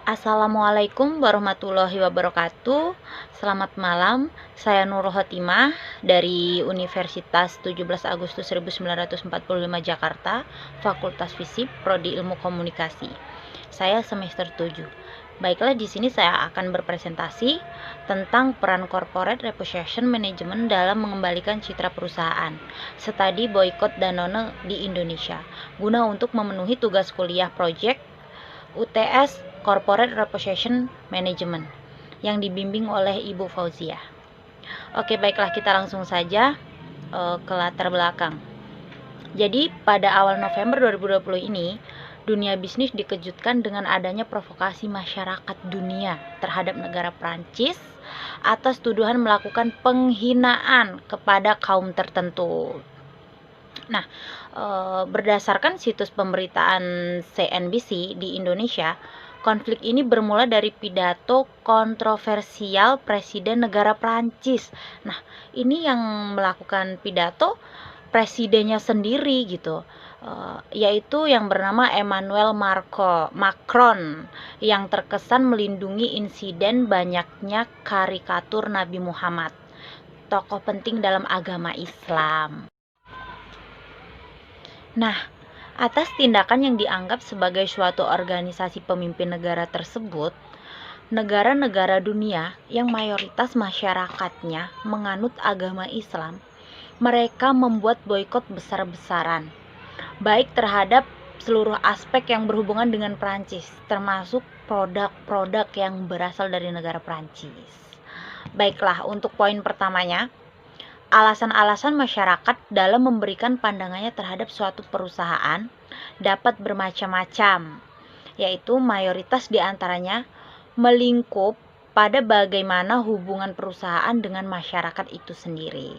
Assalamualaikum warahmatullahi wabarakatuh. Selamat malam, saya Nurul Khotimah dari Universitas 17 Agustus 1945 Jakarta, Fakultas Fisip, Prodi Ilmu Komunikasi. Saya semester 7. Baiklah, di sini saya akan berpresentasi tentang peran corporate reputation management dalam mengembalikan citra perusahaan. Studi boykot Danone di Indonesia, guna untuk memenuhi tugas kuliah project UTS Corporate Reputation Management yang dibimbing oleh Ibu Fauzia. Oke, baiklah, kita langsung saja ke latar belakang. Jadi pada awal November 2020 ini, dunia bisnis dikejutkan dengan adanya provokasi masyarakat dunia terhadap negara Prancis atas tuduhan melakukan penghinaan kepada kaum tertentu. Nah, berdasarkan situs pemberitaan CNBC di Indonesia, konflik ini bermula dari pidato kontroversial Presiden negara Prancis. Nah, ini yang melakukan pidato presidennya sendiri gitu, yaitu yang bernama Emmanuel Macron, yang terkesan melindungi insiden banyaknya karikatur Nabi Muhammad, tokoh penting dalam agama Islam. Nah, atas tindakan yang dianggap sebagai suatu organisasi pemimpin negara tersebut, negara-negara dunia yang mayoritas masyarakatnya menganut agama Islam, mereka membuat boikot besar-besaran, baik terhadap seluruh aspek yang berhubungan dengan Prancis, termasuk produk-produk yang berasal dari negara Prancis. Baiklah, untuk poin pertamanya, alasan-alasan masyarakat dalam memberikan pandangannya terhadap suatu perusahaan dapat bermacam-macam, yaitu mayoritas diantaranya melingkup pada bagaimana hubungan perusahaan dengan masyarakat itu sendiri.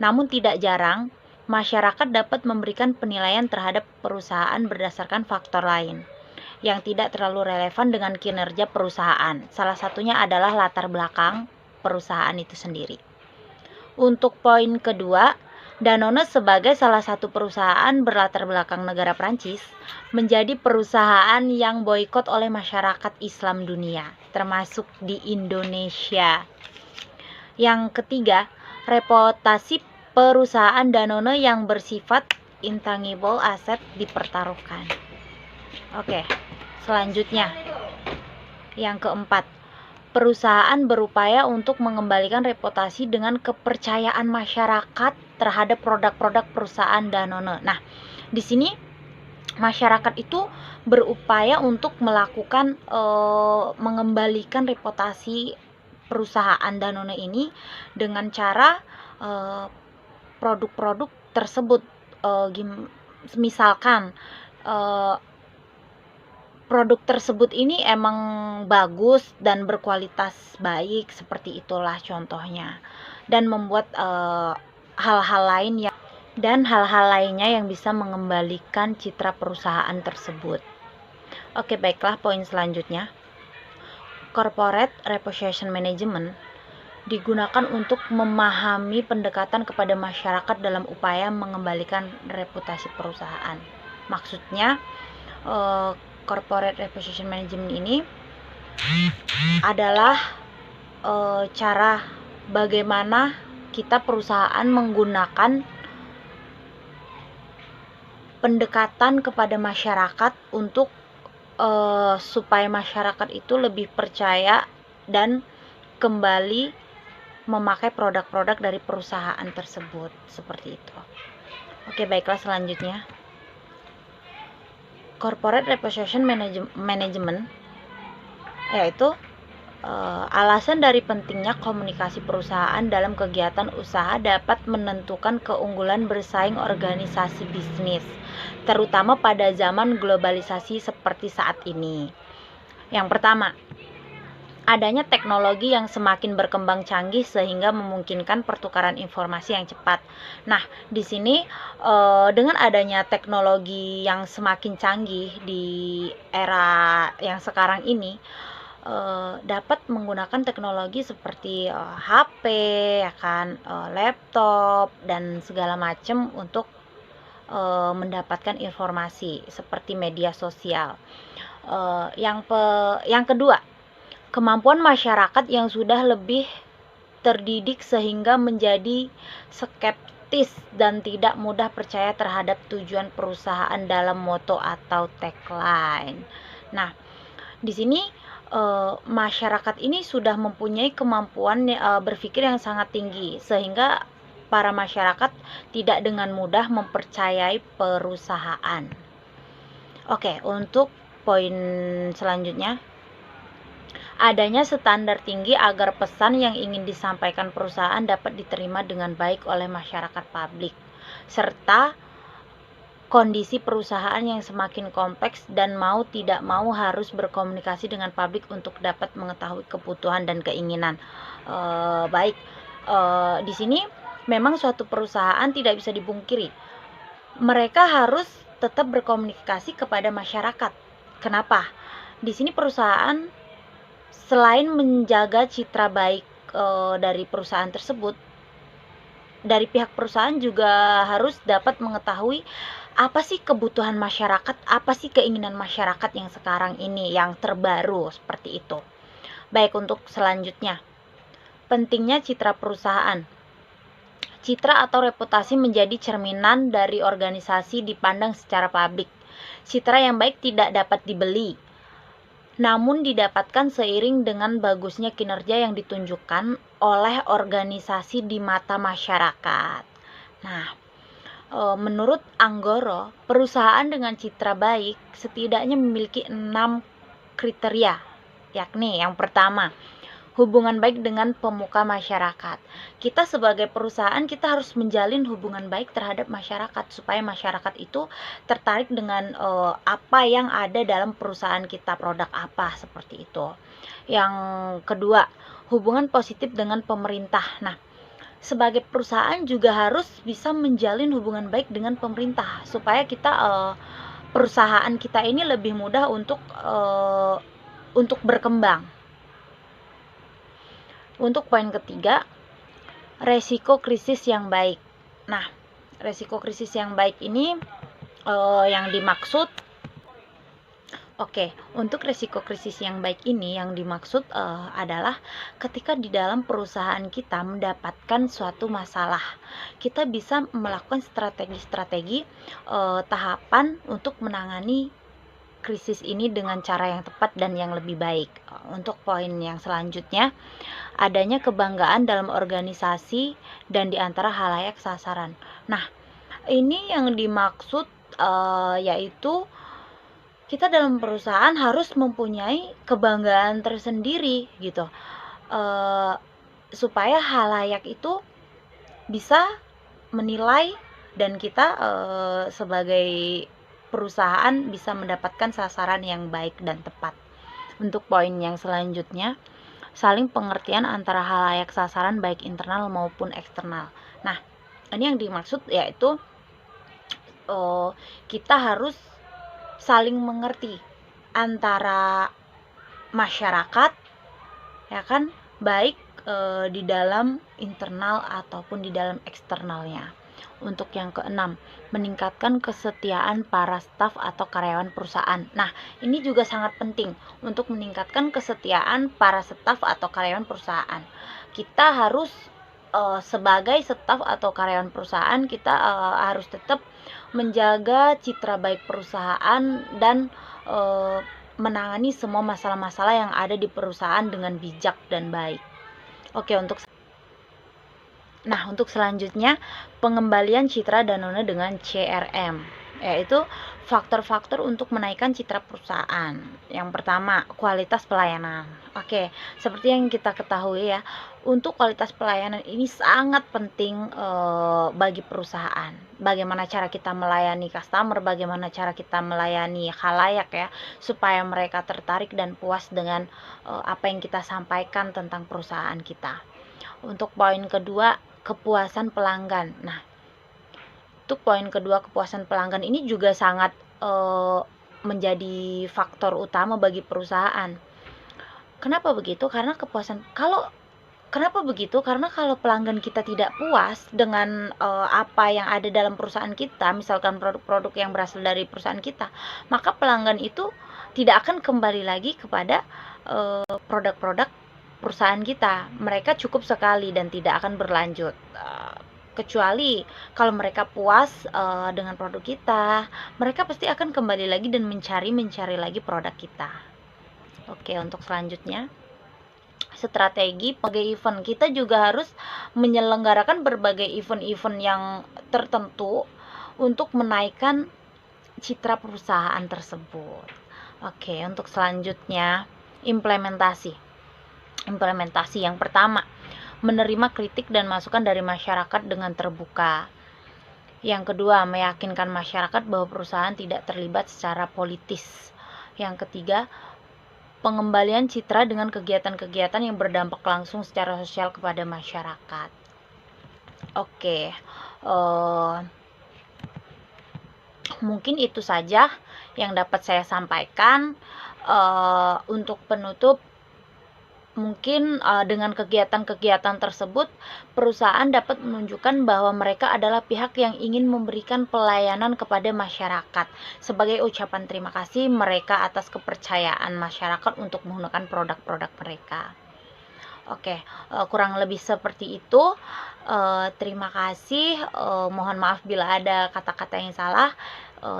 Namun tidak jarang, masyarakat dapat memberikan penilaian terhadap perusahaan berdasarkan faktor lain yang tidak terlalu relevan dengan kinerja perusahaan. Salah satunya adalah latar belakang perusahaan itu sendiri. Untuk poin kedua, Danone sebagai salah satu perusahaan berlatar belakang negara Prancis menjadi perusahaan yang boikot oleh masyarakat Islam dunia, termasuk di Indonesia. Yang ketiga, reputasi perusahaan Danone yang bersifat intangible asset dipertaruhkan. Oke, selanjutnya yang keempat, perusahaan berupaya untuk mengembalikan reputasi dengan kepercayaan masyarakat terhadap produk-produk perusahaan Danone. Nah, di sini masyarakat itu berupaya untuk melakukan mengembalikan reputasi perusahaan Danone ini dengan cara produk-produk tersebut, misalkan produk tersebut ini emang bagus dan berkualitas baik, seperti itulah contohnya, dan membuat hal-hal lainnya yang bisa mengembalikan citra perusahaan tersebut. Oke, baiklah, poin selanjutnya, corporate reputation management digunakan untuk memahami pendekatan kepada masyarakat dalam upaya mengembalikan reputasi perusahaan. Maksudnya, corporate reputation management ini adalah cara bagaimana kita perusahaan menggunakan pendekatan kepada masyarakat untuk supaya masyarakat itu lebih percaya dan kembali memakai produk-produk dari perusahaan tersebut, seperti itu. Oke, baiklah, selanjutnya, corporate reputation management yaitu alasan dari pentingnya komunikasi perusahaan dalam kegiatan usaha dapat menentukan keunggulan bersaing organisasi bisnis, terutama pada zaman globalisasi seperti saat ini. Yang pertama, adanya teknologi yang semakin berkembang canggih sehingga memungkinkan pertukaran informasi yang cepat. Nah, di sini dengan adanya teknologi yang semakin canggih di era yang sekarang ini, dapat menggunakan teknologi seperti HP, ya kan, laptop dan segala macam untuk mendapatkan informasi seperti media sosial. Yang kedua, kemampuan masyarakat yang sudah lebih terdidik sehingga menjadi skeptis dan tidak mudah percaya terhadap tujuan perusahaan dalam moto atau tagline. Nah, di sini masyarakat ini sudah mempunyai kemampuan berpikir yang sangat tinggi sehingga para masyarakat tidak dengan mudah mempercayai perusahaan. Oke, untuk poin selanjutnya, adanya standar tinggi agar pesan yang ingin disampaikan perusahaan dapat diterima dengan baik oleh masyarakat publik, serta kondisi perusahaan yang semakin kompleks dan mau tidak mau harus berkomunikasi dengan publik untuk dapat mengetahui kebutuhan dan keinginan. Di sini memang suatu perusahaan tidak bisa dipungkiri, mereka harus tetap berkomunikasi kepada masyarakat. Kenapa? Di sini perusahaan selain menjaga citra baik dari perusahaan tersebut, dari pihak perusahaan juga harus dapat mengetahui apa sih kebutuhan masyarakat, apa sih keinginan masyarakat yang sekarang ini, yang terbaru, seperti itu. Baik, untuk selanjutnya, pentingnya citra perusahaan. Citra atau reputasi menjadi cerminan dari organisasi dipandang secara publik. Citra yang baik tidak dapat dibeli, namun didapatkan seiring dengan bagusnya kinerja yang ditunjukkan oleh organisasi di mata masyarakat. Nah, menurut Anggoro, perusahaan dengan citra baik setidaknya memiliki 6 kriteria, yakni yang pertama, hubungan baik dengan pemuka masyarakat. Kita sebagai perusahaan, kita harus menjalin hubungan baik terhadap masyarakat supaya masyarakat itu tertarik dengan apa yang ada dalam perusahaan kita, produk apa, seperti itu. Yang kedua, hubungan positif dengan pemerintah. Nah, sebagai perusahaan juga harus bisa menjalin hubungan baik dengan pemerintah supaya kita perusahaan kita ini lebih mudah untuk berkembang. Untuk poin ketiga, resiko krisis yang baik. Nah, resiko krisis yang baik ini yang dimaksud, untuk resiko krisis yang baik ini yang dimaksud adalah ketika di dalam perusahaan kita mendapatkan suatu masalah, kita bisa melakukan strategi-strategi tahapan untuk menangani krisis ini dengan cara yang tepat dan yang lebih baik. Untuk poin yang selanjutnya, adanya kebanggaan dalam organisasi dan di antara khalayak sasaran. Nah, ini yang dimaksud yaitu kita dalam perusahaan harus mempunyai kebanggaan tersendiri gitu, supaya khalayak itu bisa menilai dan kita sebagai perusahaan bisa mendapatkan sasaran yang baik dan tepat. Untuk poin yang selanjutnya, saling pengertian antara khalayak sasaran baik internal maupun eksternal. Nah, ini yang dimaksud yaitu kita harus saling mengerti antara masyarakat, ya kan, baik di dalam internal ataupun di dalam eksternalnya. Untuk yang keenam, meningkatkan kesetiaan para staf atau karyawan perusahaan. Nah, ini juga sangat penting untuk meningkatkan kesetiaan para staf atau karyawan perusahaan. Kita harus sebagai staf atau karyawan perusahaan, kita harus tetap menjaga citra baik perusahaan dan menangani semua masalah-masalah yang ada di perusahaan dengan bijak dan baik. Untuk selanjutnya, pengembalian citra Danone dengan CRM, yaitu faktor-faktor untuk menaikkan citra perusahaan. Yang pertama, kualitas pelayanan. Seperti yang kita ketahui ya, untuk kualitas pelayanan ini sangat penting bagi perusahaan. Bagaimana cara kita melayani customer, bagaimana cara kita melayani khalayak ya, supaya mereka tertarik dan puas dengan apa yang kita sampaikan tentang perusahaan kita. Untuk poin kedua, kepuasan pelanggan. Nah, untuk poin kedua, kepuasan pelanggan ini juga sangat menjadi faktor utama bagi perusahaan. Kenapa begitu? Kenapa begitu? Karena kalau pelanggan kita tidak puas dengan apa yang ada dalam perusahaan kita, misalkan produk-produk yang berasal dari perusahaan kita, maka pelanggan itu tidak akan kembali lagi kepada produk-produk perusahaan kita. Mereka cukup sekali dan tidak akan berlanjut. Kecuali kalau mereka puas dengan produk kita, mereka pasti akan kembali lagi dan mencari lagi produk kita. Oke, untuk selanjutnya, strategi sebagai event, kita juga harus menyelenggarakan berbagai event-event yang tertentu untuk menaikkan citra perusahaan tersebut. Oke, untuk selanjutnya, implementasi yang pertama, menerima kritik dan masukan dari masyarakat dengan terbuka. Yang kedua, meyakinkan masyarakat bahwa perusahaan tidak terlibat secara politis. Yang ketiga, pengembalian citra dengan kegiatan-kegiatan yang berdampak langsung secara sosial kepada masyarakat. Oke, mungkin itu saja yang dapat saya sampaikan. Untuk penutup, mungkin dengan kegiatan-kegiatan tersebut, perusahaan dapat menunjukkan bahwa mereka adalah pihak yang ingin memberikan pelayanan kepada masyarakat sebagai ucapan terima kasih mereka atas kepercayaan masyarakat untuk menggunakan produk-produk mereka. Oke, kurang lebih seperti itu. Terima kasih. Mohon maaf bila ada kata-kata yang salah.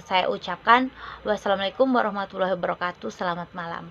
Saya ucapkan wassalamualaikum warahmatullahi wabarakatuh. Selamat malam.